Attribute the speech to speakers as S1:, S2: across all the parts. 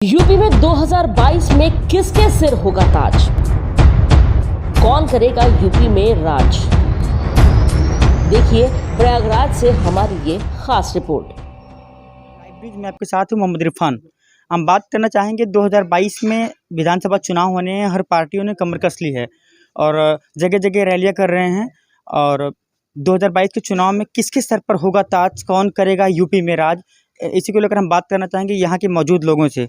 S1: UP में 2022 में किसके सिर होगा ताज? कौन करेगा यूपी में राज? देखिए प्रयागराज से हमारी ये खास रिपोर्ट।
S2: ब्रिज में आपके साथ हूँ मोहम्मद इरफान। हम बात करना चाहेंगे 2022 में विधानसभा चुनाव होने हैं। हर पार्टियों ने कमर कस ली है और जगह जगह रैलियां कर रहे हैं। और 2022 के चुनाव में किसके सर पर होगा ताज, कौन करेगा यूपी में राज, इसी को लेकर हम बात करना चाहेंगे यहाँ के मौजूद लोगों से।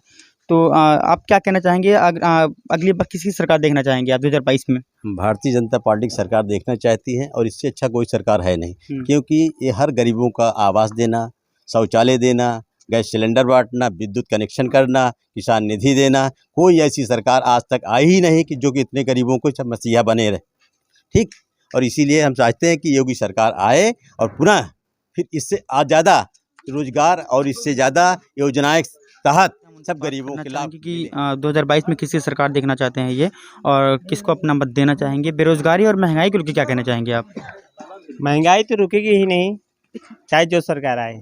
S2: तो आप क्या कहना चाहेंगे? अगली बार किसकी सरकार देखना चाहेंगे आप 2022 में?
S3: भारतीय जनता पार्टी की सरकार देखना चाहती है और इससे अच्छा कोई सरकार है नहीं, क्योंकि ये हर गरीबों का आवास देना, शौचालय देना, गैस सिलेंडर बांटना, विद्युत कनेक्शन करना, किसान निधि देना, कोई ऐसी सरकार आज तक आई ही नहीं कि जो कि इतने गरीबों को सब मसीहा बने रहे। ठीक, और इसीलिए हम चाहते हैं कि योगी सरकार आए और पुनः फिर इससे ज़्यादा रोजगार और इससे ज़्यादा योजनाएं तहत सब गरीबों के लाभ
S2: कि 2022 में किसकी सरकार देखना चाहते हैं ये, और किसको अपना मत देना चाहेंगे? बेरोजगारी और महंगाई को लेकर क्या कहना चाहेंगे आप?
S4: महंगाई तो रुकेगी ही नहीं, चाहे जो सरकार आए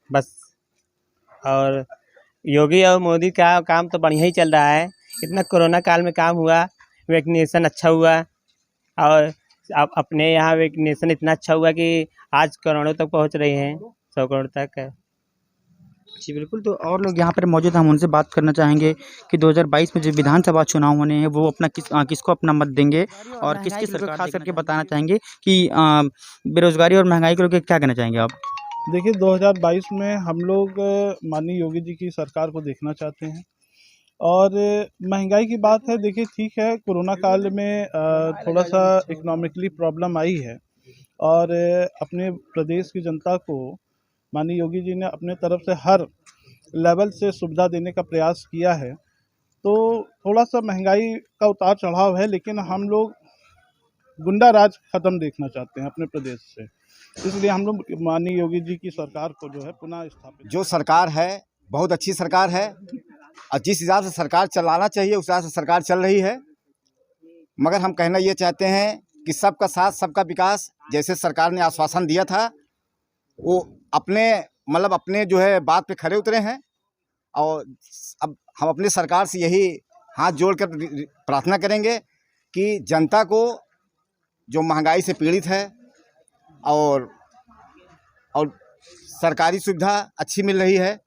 S4: बस। और योगी और मोदी का काम तो बढ़िया ही चल रहा है। इतना कोरोना काल में काम हुआ, वैक्सीनेशन अच्छा हुआ और अपने यहाँ वैक्सीनेशन इतना अच्छा हुआ कि आज करोड़ों तक पहुँच रही हैं, 100 करोड़ तक।
S2: जी बिल्कुल। तो और लोग यहाँ पर मौजूद, हम उनसे बात करना चाहेंगे कि 2022 में जो विधानसभा चुनाव होने हैं वो अपना किसको अपना मत देंगे और किसकी सरकार, खास करके बताना चाहेंगे कि बेरोजगारी और महंगाई को लेकर क्या कहना चाहेंगे आप?
S5: देखिए 2022 में हम लोग माननीय योगी जी की सरकार को देखना चाहते हैं। और महंगाई की बात है, देखिए ठीक है, कोरोना काल में थोड़ा सा इकोनॉमिकली प्रॉब्लम आई है और अपने प्रदेश की जनता को माननीय योगी जी ने अपने तरफ से हर लेवल से सुविधा देने का प्रयास किया है। तो थोड़ा सा महंगाई का उतार चढ़ाव है, लेकिन हम लोग गुंडा राज ख़त्म देखना चाहते हैं अपने प्रदेश से। इसलिए हम लोग माननीय योगी जी की सरकार को जो है पुनः स्थापित।
S6: जो सरकार है बहुत अच्छी सरकार है और जिस हिसाब से सरकार चलाना चाहिए उस हिसाब से सरकार चल रही है। मगर हम कहना ये चाहते हैं कि सबका साथ सबका विकास, जैसे सरकार ने आश्वासन दिया था, वो अपने जो है बात पे खरे उतरे हैं। और अब हम अपनी सरकार से यही हाथ जोड़कर प्रार्थना करेंगे कि जनता को जो महंगाई से पीड़ित है और सरकारी सुविधा अच्छी मिल रही है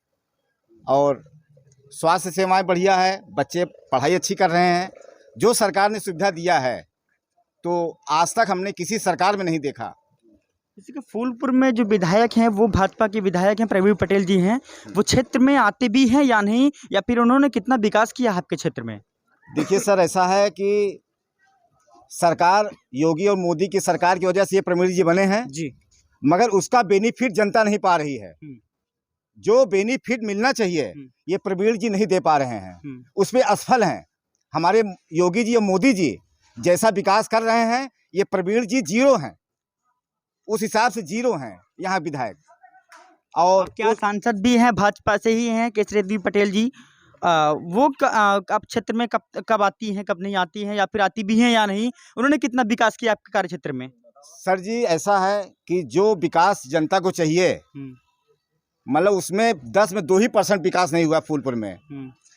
S6: और स्वास्थ्य सेवाएं बढ़िया है, बच्चे पढ़ाई अच्छी कर रहे हैं, जो सरकार ने सुविधा दिया है तो आज तक हमने किसी सरकार में नहीं देखा।
S2: इसी के फूलपुर में जो विधायक हैं वो भाजपा के विधायक हैं, प्रवीण पटेल जी हैं, वो क्षेत्र में आते भी हैं या नहीं, या फिर उन्होंने कितना विकास किया आपके क्षेत्र में?
S6: देखिए सर, ऐसा है कि सरकार योगी और मोदी की सरकार की वजह से ये प्रवीण जी बने हैं
S2: जी, मगर
S6: मगर उसका बेनिफिट जनता नहीं पा रही है। जो बेनिफिट मिलना चाहिए ये प्रवीण जी नहीं दे पा रहे हैं, उस पर असफल हैं। हमारे योगी जी और मोदी जी जैसा विकास कर रहे हैं, ये प्रवीण जी जीरो हैं, उस हिसाब से जीरो हैं यहाँ विधायक। और
S2: क्या सांसद भी हैं भाजपा से ही हैं, केसरी पटेल जी, वो आप क्षेत्र में कब आती हैं, कब नहीं आती हैं, या फिर आती भी हैं या नहीं? उन्होंने कितना विकास किया आपके कार्य क्षेत्र में?
S6: सर जी ऐसा है कि जो विकास जनता को चाहिए, मतलब उसमें 10 में 2% विकास नहीं हुआ फूलपुर में।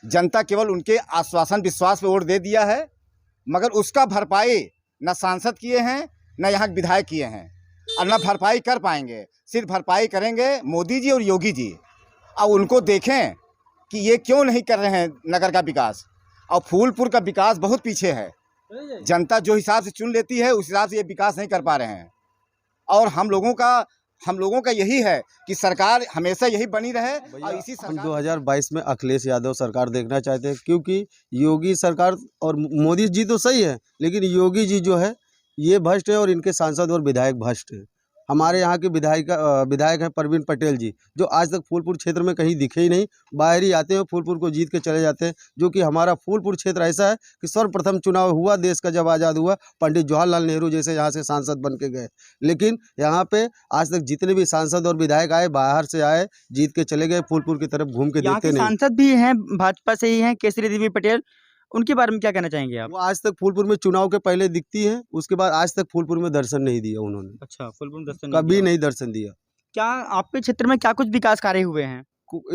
S6: जनता केवल उनके आश्वासन विश्वास पे वोट दे दिया है, मगर उसका भरपाई न सांसद किए हैं न यहाँ विधायक किए हैं और न भरपाई कर पाएंगे। सिर्फ भरपाई करेंगे मोदी जी और योगी जी। अब उनको देखें कि ये क्यों नहीं कर रहे हैं नगर का विकास। और फूलपुर का विकास बहुत पीछे है, जनता जो हिसाब से चुन लेती है उस हिसाब से ये विकास नहीं कर पा रहे हैं। और हम लोगों का यही है कि सरकार हमेशा यही बनी रहे। और इसी
S3: हम 2022 में अखिलेश यादव सरकार देखना चाहते हैं, क्योंकि योगी सरकार और मोदी जी तो सही है, लेकिन योगी जी जो है ये भ्रष्ट है और इनके सांसद और विधायक भ्रष्ट हैं। हमारे यहाँ के विधायक हैं प्रवीण पटेल जी, जो आज तक फूलपुर क्षेत्र में कहीं दिखे ही नहीं। बाहर ही आते हैं, फूलपुर को जीत के चले जाते हैं। जो कि हमारा फूलपुर क्षेत्र ऐसा है कि सर्वप्रथम चुनाव हुआ देश का जब आज़ाद हुआ, पंडित जवाहरलाल नेहरू जैसे यहाँ से सांसद बन के गए। लेकिन यहाँ पे आज तक जितने भी सांसद और विधायक आए, बाहर से आए, जीत के चले गए, फूलपुर की तरफ घूम के देखते नहीं।
S2: सांसद भी हैं भाजपा से ही हैं, केसरी पटेल, उनके बारे में क्या कहना चाहेंगे आप?
S3: वो आज तक फूलपुर में चुनाव के पहले दिखती है, उसके बाद आज तक फूलपुर में दर्शन नहीं दिया उन्होंने।
S2: अच्छा, फूलपुर में दर्शन
S3: कभी नहीं दर्शन दिया।
S2: क्या आपके क्षेत्र में क्या कुछ विकास कार्य हुए हैं?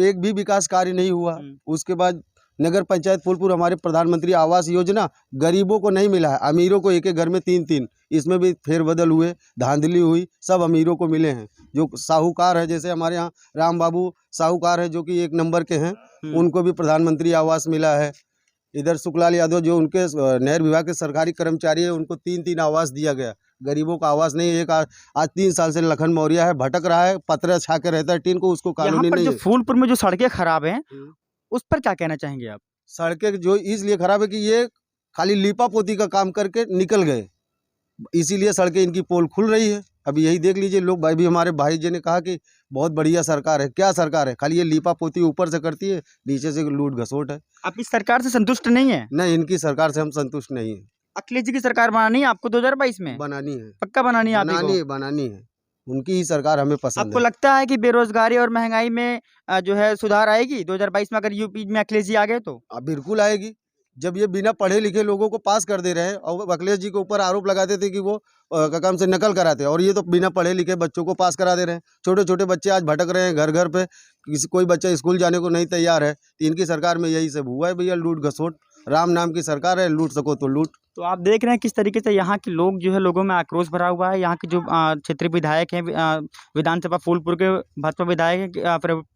S3: एक भी विकास कार्य नहीं हुआ।
S2: हम्म।
S3: उसके बाद नगर पंचायत फूलपुर हमारे प्रधानमंत्री आवास योजना गरीबों को नहीं मिला है, अमीरों को एक एक घर में 3-3, इसमें भी फेरबदल हुए, धांधली हुई, सब अमीरों को मिले हैं। जो साहूकार है, जैसे हमारे यहाँ राम बाबू साहूकार है जो कि 1 नंबर के हैं, उनको भी प्रधानमंत्री आवास मिला है। इधर सुखलाल यादव जो उनके नहर विभाग के सरकारी कर्मचारी है, उनको 3-3 आवास दिया गया। गरीबों का आवास नहीं। एक आज 3 साल से लखन मौर्य है, भटक रहा है, पत्र छा के रहता है टीन को, उसको
S2: यहाँ
S3: कॉलोनी
S2: पर
S3: नहीं
S2: जो
S3: है।
S2: फूलपुर में जो सड़कें खराब हैं उस पर क्या कहना चाहेंगे आप?
S3: सड़कें जो इसलिए खराब है कि ये खाली लीपा पोती का काम करके निकल गए, इसीलिए सड़कें इनकी पोल खुल रही है। अभी यही देख लीजिए, लोग भाई भी हमारे भाई जी ने कहा कि बहुत बढ़िया सरकार है। क्या सरकार है? खाली ये लीपा पोती ऊपर से करती है, नीचे से लूट घसोट है।
S2: आप इस सरकार से संतुष्ट नहीं है?
S3: नहीं, इनकी सरकार से हम संतुष्ट नहीं है।
S2: अखिलेश जी की सरकार बनानी है आपको 2022 में?
S3: बनानी है,
S2: पक्का बनानी है आप ही को?
S3: बनानी है। उनकी ही सरकार हमें पसंद
S2: आपको
S3: है।
S2: लगता है कि बेरोजगारी और महंगाई में जो है सुधार आएगी 2022 में अगर यूपी में अखिलेश जी आ गए तो?
S3: बिल्कुल आएगी। जब ये बिना पढ़े लिखे लोगों को पास कर दे रहे हैं, और अखिलेश जी के ऊपर आरोप लगाते थे कि वो काम से नकल कराते हैं, और ये तो बिना पढ़े लिखे बच्चों को पास करा दे रहे हैं। छोटे छोटे बच्चे आज भटक रहे हैं घर घर पे, कोई बच्चा स्कूल जाने को नहीं तैयार है। तो इनकी सरकार में यही सब हुआ है भैया, लूट घसोट। राम नाम की सरकार है, लूट सको तो लूट।
S2: तो आप देख रहे हैं किस तरीके से यहाँ के लोग जो है, लोगों में आक्रोश भरा हुआ है। यहाँ के जो क्षेत्रीय विधायक हैं, विधानसभा फूलपुर के भाजपा विधायक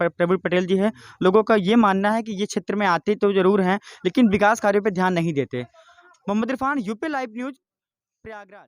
S2: प्रवीण पटेल जी है, लोगों का ये मानना है कि ये क्षेत्र में आते तो जरूर हैं लेकिन विकास कार्यों पर ध्यान नहीं देते। Mohammad Irfan, UP live news, Prayagraj.